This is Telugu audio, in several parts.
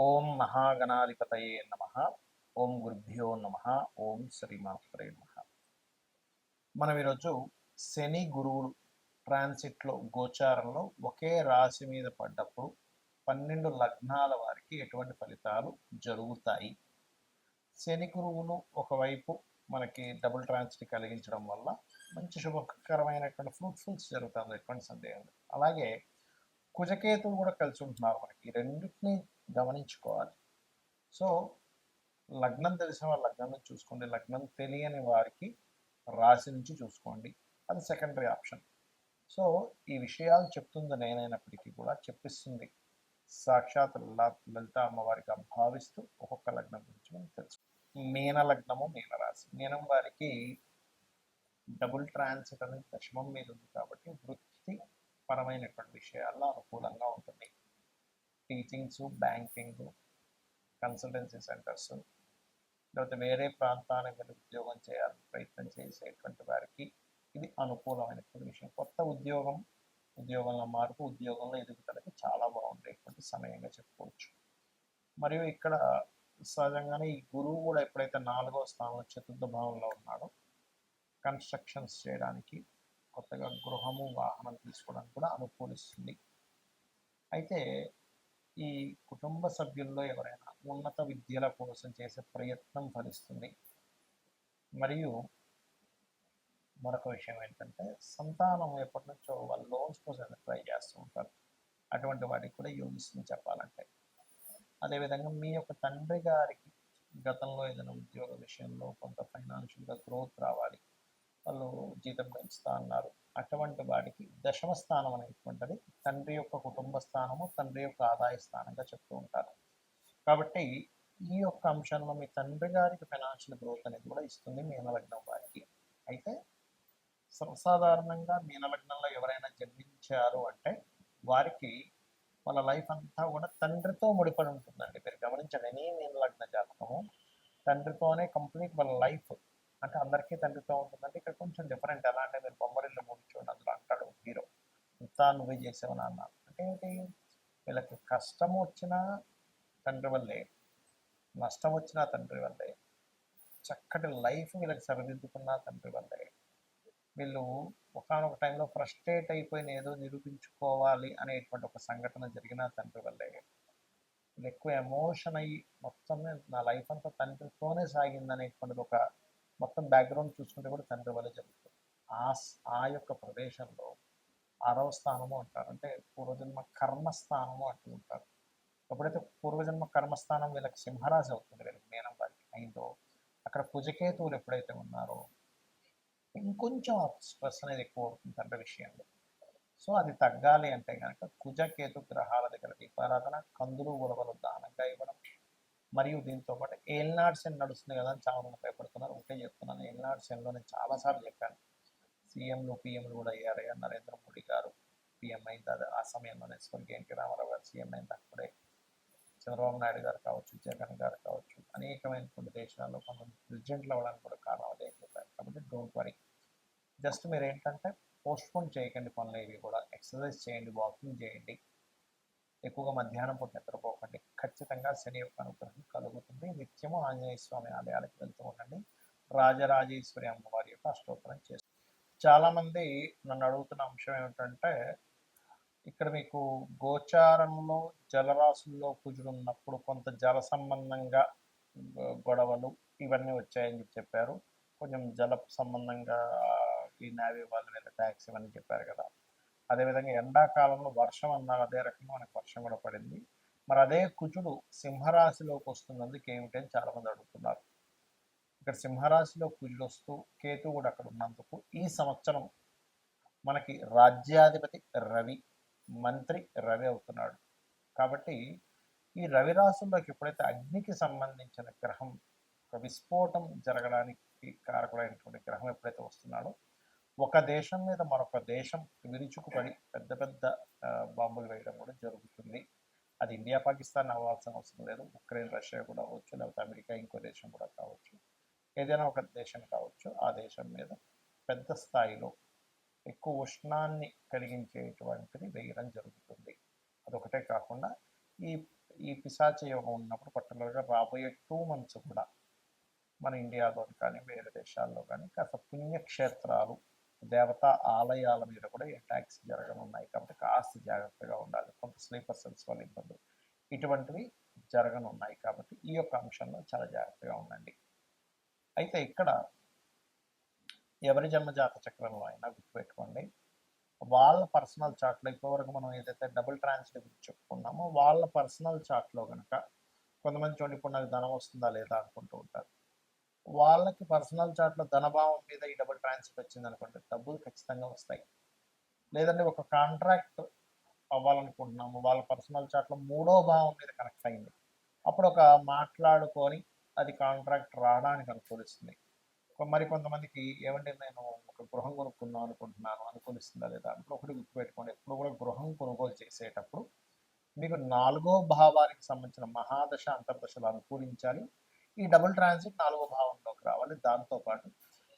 ఓం మహాగణాధిపతయే నమః. ఓం గురుభ్యో నమః. ఓం శ్రీమాత్రే నమః. మనం ఈరోజు శని గురువులు ట్రాన్సిట్లో గోచారంలో ఒకే రాశి మీద పడ్డప్పుడు 12 లగ్నాల వారికి ఎటువంటి ఫలితాలు జరుగుతాయి. శని గురువులు ఒకవైపు మనకి డబుల్ ట్రాన్సిట్ కలిగించడం వల్ల మంచి శుభకరమైనటువంటి ఫ్రూట్ఫుల్స్ జరుగుతుంది, ఎటువంటి సందేహం లేదు. అలాగే కుజకేతులు కూడా కలిసి ఉంటున్నారు. మనకి ఈ రెండింటిని గమనించుకోవాలి. సో లగ్నం తెలిసిన వారు లగ్నం నుంచి చూసుకోండి, లగ్నం తెలియని వారికి రాశి నుంచి చూసుకోండి, అది సెకండరీ ఆప్షన్. సో ఈ విషయాలు చెప్తుంది నేనైనప్పటికీ కూడా చెప్పిస్తుంది సాక్షాత్ లలిత అమ్మవారిగా భావిస్తూ ఒక్కొక్క లగ్నం గురించి మనం తెలుసు. మీన లగ్నము, మీన రాశి. మీనం వారికి డబుల్ ట్రాన్సిట్ అనేది దశమం మీద ఉంది కాబట్టి వృత్తి పరమైనటువంటి విషయాల్లో అనుకూలంగా ఉంటుంది. టీచింగ్స్, బ్యాంకింగ్, కన్సల్టెన్సీ సెంటర్స్, లేకపోతే వేరే ప్రాంతానికి వెళ్ళి ఉద్యోగం చేయాలని ప్రయత్నం చేసేటువంటి వారికి ఇది అనుకూలమైనటువంటి విషయం. కొత్త ఉద్యోగంలో మార్పు, ఉద్యోగంలో ఎదుగుదలకి చాలా బాగుండేటువంటి సమయంగా చెప్పుకోవచ్చు. మరియు ఇక్కడ సహజంగానే ఈ గురువు కూడా ఎప్పుడైతే 4వ స్థానంలో చతుర్థ భావంలో ఉన్నాడో కన్స్ట్రక్షన్స్ చేయడానికి, కొత్తగా గృహము, వాహనం తీసుకోవడానికి కూడా అనుకూలిస్తుంది. అయితే ఈ కుటుంబ సభ్యుల్లో ఎవరైనా ఉన్నత విద్యల కోసం చేసే ప్రయత్నం ఫలిస్తుంది. మరియు మరొక విషయం ఏంటంటే సంతానం ఎప్పటి నుంచో వాళ్ళు లోన్స్ కోసం ట్రై చేస్తూ ఉంటారు. అటువంటి వాటికి కూడా యోగిస్తుంది చెప్పాలంటే. అదేవిధంగా మీ యొక్క తండ్రి గారికి గతంలో ఏదైనా ఉద్యోగ విషయంలో కొంత ఫైనాన్షియల్గా గ్రోత్ రావాలి, వాళ్ళు జీతం పెంచుతా అన్నారు, అటువంటి వాడికి దశమ స్థానం అనేటువంటిది తండ్రి యొక్క కుటుంబ స్థానము, తండ్రి యొక్క ఆదాయ స్థానంగా చెప్తూ ఉంటారు. కాబట్టి ఈ యొక్క అంశంలో మీ తండ్రి గారికి ఫైనాన్షియల్ గ్రోత్ అనేది కూడా ఇస్తుంది మీనలగ్నం వారికి. అయితే సర్వసాధారణంగా మీనలగ్నంలో ఎవరైనా జన్మించారు అంటే వారికి వాళ్ళ లైఫ్ అంతా కూడా తండ్రితో ముడిపడి ఉంటుందండి. మీరు గమనించండి, ఎనీ మీనలగ్న జాతకము తండ్రితోనే కంప్లీట్ వాళ్ళ లైఫ్. అంటే అందరికీ తండ్రితో ఉంటుందంటే ఇక్కడ కొంచెం డిఫరెంట్. ఎలా అంటే మీరు బొమ్మరిల్లు మూవీ చూడండి, అందులో అంటాడు హీరో, ఇంతా నువ్వే చేసావు నాన్న అంటే ఏంటి, వీళ్ళకి కష్టం వచ్చినా తండ్రి వల్లే, నష్టం వచ్చినా తండ్రి వల్లే, చక్కటి లైఫ్ వీళ్ళకి సరిదిద్దుకున్న తండ్రి వల్లే. వీళ్ళు ఒకనొక టైంలో ఫ్రస్ట్రేట్ అయిపోయిన ఏదో నిరూపించుకోవాలి అనేటువంటి ఒక సంఘటన జరిగిన తండ్రి వల్లే. వీళ్ళు ఎక్కువ ఎమోషన్ అయ్యి మొత్తం నా లైఫ్ అంతా తండ్రితోనే సాగింది అనేటువంటిది ఒక మొత్తం బ్యాక్గ్రౌండ్ చూసుకుంటే కూడా తండ్రి వల్లే జరుగుతుంది. ఆ యొక్క ప్రదేశంలో 6వ స్థానము అంటారు, అంటే పూర్వజన్మ కర్మస్థానము అంటూ ఉంటారు. ఎప్పుడైతే పూర్వజన్మ కర్మస్థానం వీళ్ళకి సింహరాశి అవుతుంది, వీళ్ళకి మీనం వారికి అయిందో, అక్కడ కుజకేతువులు ఎప్పుడైతే ఉన్నారో ఇంకొంచెం స్ట్రెస్ అనేది ఎక్కువ అవుతుంది తండ్రి విషయంలో. సో అది తగ్గాలి అంటే కనుక కుజకేతు గ్రహాల దగ్గర దీపారాధన, కందులు ఉలవలు దానంగా ఇవ్వడం, మరియు దీంతో పాటు ఏల్నాడు శని నడుస్తుంది కదా అని చాలా మంది భయపడుతున్నారు. ఒకటే చెప్తున్నాను, ఏల్నాడు శనిలో నేను చాలాసార్లు చెప్పాను. సీఎంలు పిఎంలు కూడా అయ్యారయ్యా. నరేంద్ర మోడీ గారు పిఎం అయింది, అది ఆ సమయంలోనే స్వర్గీయ ఎన్టీ రామారావు గారు సీఎం అయింది అప్పుడే, చంద్రబాబు నాయుడు గారు కావచ్చు, జగన్ గారు కావచ్చు, అనేకమైనటువంటి దేశాల్లో కొంతమంది ప్రెసిడెంట్లు అవ్వడానికి కూడా కారణం అదే చెప్పారు. కాబట్టి డోంట్ వరీ, జస్ట్ మీరు ఏంటంటే పోస్ట్పోన్ చేయకండి పనులు ఏవి కూడా. ఎక్సర్సైజ్ చేయండి, వాకింగ్ చేయండి, ఎక్కువగా మధ్యాహ్నం పూట నిద్రపోకండి. ఖచ్చితంగా శని యొక్క అనుగ్రహం కలుగుతుంది. నిత్యము ఆంజనేయ స్వామి ఆలయాలకు వెళ్తూ ఉండండి, రాజరాజేశ్వరి అమ్మవారి యొక్క అష్టోత్తరం చేస్తారు. చాలామంది నన్ను అడుగుతున్న అంశం ఏమిటంటే, ఇక్కడ మీకు గోచారంలో జలరాశుల్లో కుజుడు ఉన్నప్పుడు కొంత జల సంబంధంగా గొడవలు ఇవన్నీ వచ్చాయని చెప్పారు. కొంచెం జల సంబంధంగా ఈ నావీ వాళ్ళు వీళ్ళ ట్యాక్స్ ఇవన్నీ చెప్పారు కదా. అదేవిధంగా ఎండాకాలంలో వర్షం అన్నారు, అదే రకంగా మనకు వర్షం కూడా పడింది. మరి అదే కుజుడు సింహరాశిలోకి వస్తున్నందుకు ఏమిటి అని చాలామంది అడుగుతున్నారు. ఇక్కడ సింహరాశిలో కుజుడు వస్తూ కేతు కూడా అక్కడ ఉన్నందుకు ఈ సంవత్సరం మనకి రాజ్యాధిపతి రవి, మంత్రి రవి అవుతున్నాడు. కాబట్టి ఈ రవి రాశుల్లోకి ఎప్పుడైతే అగ్నికి సంబంధించిన గ్రహం, ఒక విస్ఫోటం జరగడానికి కారకుడైనటువంటి గ్రహం ఎప్పుడైతే వస్తున్నాడో, ఒక దేశం మీద మరొక దేశం విరుచుకుపడి పెద్ద పెద్ద బాంబులు వేయడం కూడా జరుగుతుంది. అది ఇండియా పాకిస్తాన్ అవ్వాల్సిన అవసరం లేదు, ఉక్రెయిన్ రష్యా కూడా అవ్వచ్చు, లేకపోతే అమెరికా ఇంకో దేశం కూడా కావచ్చు, ఏదైనా ఒక దేశం కావచ్చు. ఆ దేశం మీద పెద్ద స్థాయిలో ఎక్కువ ఉష్ణాన్ని కలిగించేటువంటిది వేయడం జరుగుతుంది. అదొకటే కాకుండా ఈ ఈ పిశాచ యోగం ఉన్నప్పుడు పర్టికులర్గా రాబోయే 2 months కూడా మన ఇండియాలో కానీ వేరే దేశాల్లో కానీ కాస్త పుణ్యక్షేత్రాలు దేవతా ఆలయాల మీద కూడా అటాక్స్ జరగనున్నాయి కాబట్టి కాస్త జాగ్రత్తగా ఉండాలి. కొంత స్లీపర్ సెల్స్ వల్ల ఇబ్బందులు ఇటువంటివి జరగనున్నాయి కాబట్టి ఈ యొక్క అంశంలో చాలా జాగ్రత్తగా ఉండండి. అయితే ఇక్కడ ఎవరి జన్మజాత చక్రంలో అయినా గుర్తుపెట్టుకోండి, వాళ్ళ పర్సనల్ చార్ట్లో ఇప్పటివరకు మనం ఏదైతే డబుల్ ట్రాన్సిట్ గురించి చెప్పుకున్నామో వాళ్ళ పర్సనల్ చార్ట్లో కనుక కొంతమంది చూడండి ఇప్పుడు నాకు ధనం వస్తుందా లేదా అనుకుంటూ ఉంటారు. వాళ్ళకి పర్సనల్ చార్ట్లో ధనభావం మీద ఈ డబుల్ ట్రాన్సిట్ వచ్చింది అనుకోండి, డబ్బులు ఖచ్చితంగా వస్తాయి. లేదంటే ఒక కాంట్రాక్ట్ అవ్వాలనుకుంటున్నాము, వాళ్ళ పర్సనల్ చార్ట్లో 3వ భావం మీద కనెక్ట్ అయింది, అప్పుడు ఒక మాట్లాడుకొని అది కాంట్రాక్ట్ రావడానికి అనుకూలిస్తుంది. మరి కొంతమందికి ఏమంటే నేను ఒక గృహం కొనుక్కుందాం అనుకుంటున్నాను, అనుకూలిస్తుందా లేదా అంటే ఒకటి గుర్తుపెట్టుకోండి, ఎప్పుడు కూడా గృహం కొనుగోలు చేసేటప్పుడు మీకు 4వ భావానికి సంబంధించిన మహాదశ అంతర్దశలు అనుకూలించాలి. ఈ డబుల్ ట్రాన్సిట్ 4వ భావంలోకి రావాలి. దాంతోపాటు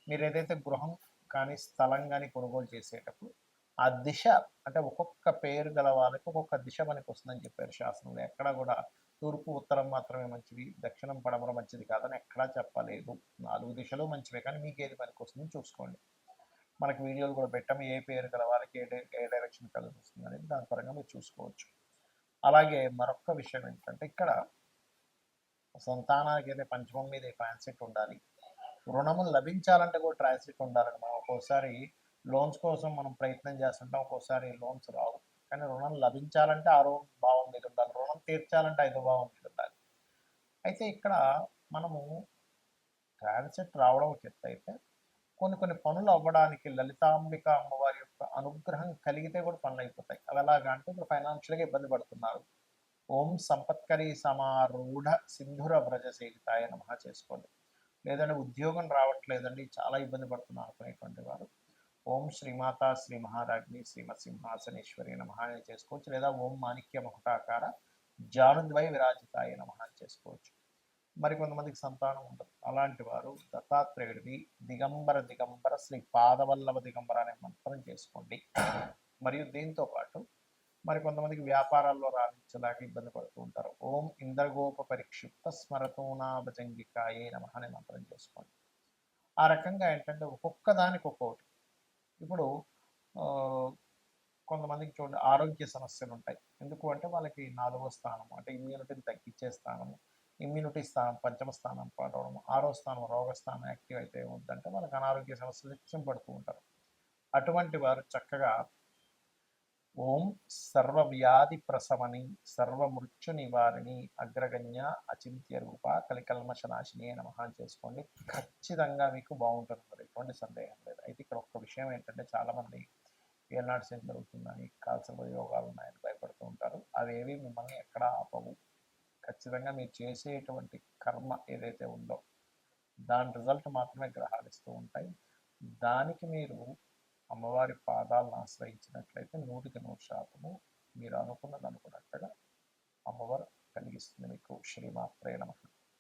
మీరు ఏదైతే గృహం కానీ స్థలం కానీ కొనుగోలు చేసేటప్పుడు ఆ దిశ అంటే ఒక్కొక్క పేరు గల వాళ్ళకి ఒక్కొక్క దిశ మనకి వస్తుందని చెప్పారు శాస్త్రంలో. ఎక్కడ కూడా తూర్పు ఉత్తరం మాత్రమే మంచిది, దక్షిణం పడమర మంచిది కాదని ఎక్కడా చెప్పలేదు. 4 దిశలు మంచివే, కానీ మీకు ఏది పనికి వస్తుందని చూసుకోండి. మనకి వీడియోలు కూడా పెట్టాము, ఏ పేరు గల వాళ్ళకి ఏ డైరెక్షన్ కలిసి వస్తుంది అనేది దాని పరంగా మీరు చూసుకోవచ్చు. అలాగే మరొక విషయం ఏంటంటే ఇక్కడ సంతానానికి అయితే పంచమం మీద ట్రాన్సిట్ ఉండాలి, రుణములు లభించాలంటే కూడా ట్రాన్సిట్ ఉండాలని మనం ఒక్కోసారి లోన్స్ కోసం మనం ప్రయత్నం చేస్తుంటాం, ఒక్కోసారి లోన్స్ రావు. కానీ రుణం లభించాలంటే 6వ భావం మీద ఉండాలి, రుణం తీర్చాలంటే 5వ భావం మీద ఉండాలి. అయితే ఇక్కడ మనము ట్రాన్సిట్ రావడం ఒక ఎత్తు అయితే కొన్ని పనులు అవ్వడానికి లలితాంబిక అమ్మవారి యొక్క అనుగ్రహం కలిగితే కూడా పనులు అయిపోతాయి. అవి ఎలాగా అంటే ఇప్పుడు ఫైనాన్షియల్గా ఇబ్బంది పడుతున్నారు, ఓం సంపత్కరీ సమారూఢ సింధుర వ్రజ సేవితాయ నమః చేసుకోండి. లేదంటే ఉద్యోగం రావట్లేదండి, చాలా ఇబ్బంది పడుతున్నారు అనుకునేటువంటి వారు ఓం శ్రీమాత శ్రీ మహారాజ్ని శ్రీమత్ సింహాసనేశ్వరి నమః అని చేసుకోవచ్చు. లేదా ఓం మాణిక్య మకుటాకార జానుద్వై విరాజితాయ నమః అని చేసుకోవచ్చు. మరి కొంతమందికి సంతానం ఉండదు, అలాంటి వారు దత్తాత్రేయుడిది దిగంబర శ్రీ పాదవల్లభ దిగంబర అనే మంత్రం చేసుకోండి. మరియు దీంతో పాటు మరి కొంతమందికి వ్యాపారాల్లో రాణించడానికి ఇబ్బంది పడుతూ ఉంటారు, ఓం ఇంద్రగోప పరిక్షిప్త స్మరతోనాభజంగికాయే నమః అనే మంత్రం చేసుకోండి. ఆ రకంగా ఏంటంటే ఒక్కొక్క దానికి ఒక్కొక్కటి. ఇప్పుడు కొంతమందికి చూడండి ఆరోగ్య సమస్యలు ఉంటాయి, ఎందుకు అంటే వాళ్ళకి 4వ స్థానం అంటే ఇమ్యూనిటీని తగ్గించే స్థానము, ఇమ్యూనిటీ స్థానం పంచమ స్థానం పడవడం, 6వ స్థానం రోగస్థానం యాక్టివ్ అయితే ఏమవుతుందంటే వాళ్ళకి అనారోగ్య సమస్యలు నిత్యం పడుతూ ఉంటారు. అటువంటి వారు చక్కగా ఓం సర్వవ్యాధి ప్రసవని సర్వమృత్యు నివారిణి అగ్రగణ్య అచింత్య రూప కలికల్మషనాశిని నమః అని చేసుకోండి. ఖచ్చితంగా మీకు బాగుంటుంది, మరి ఎటువంటి సందేహం లేదు. అయితే ఇక్కడ ఒక్క విషయం ఏంటంటే చాలామంది ఏనాడు సెంట్ జరుగుతుందని కాల్సర్వ యోగాలు ఉన్నాయని భయపడుతూ ఉంటారు. అవేవి మిమ్మల్ని ఎక్కడా ఆపవు. ఖచ్చితంగా మీరు చేసేటువంటి కర్మ ఏదైతే ఉందో దాని రిజల్ట్ మాత్రమే గ్రహాలు ఇస్తూ ఉంటాయి. దానికి మీరు అమ్మవారి పాదాలను ఆశ్రయించినట్లయితే 100% మీరు అనుకున్నది అనుకున్నట్టుగా అమ్మవారు కలిగిస్తుంది మీకు. శ్రీమాత్రే నమః.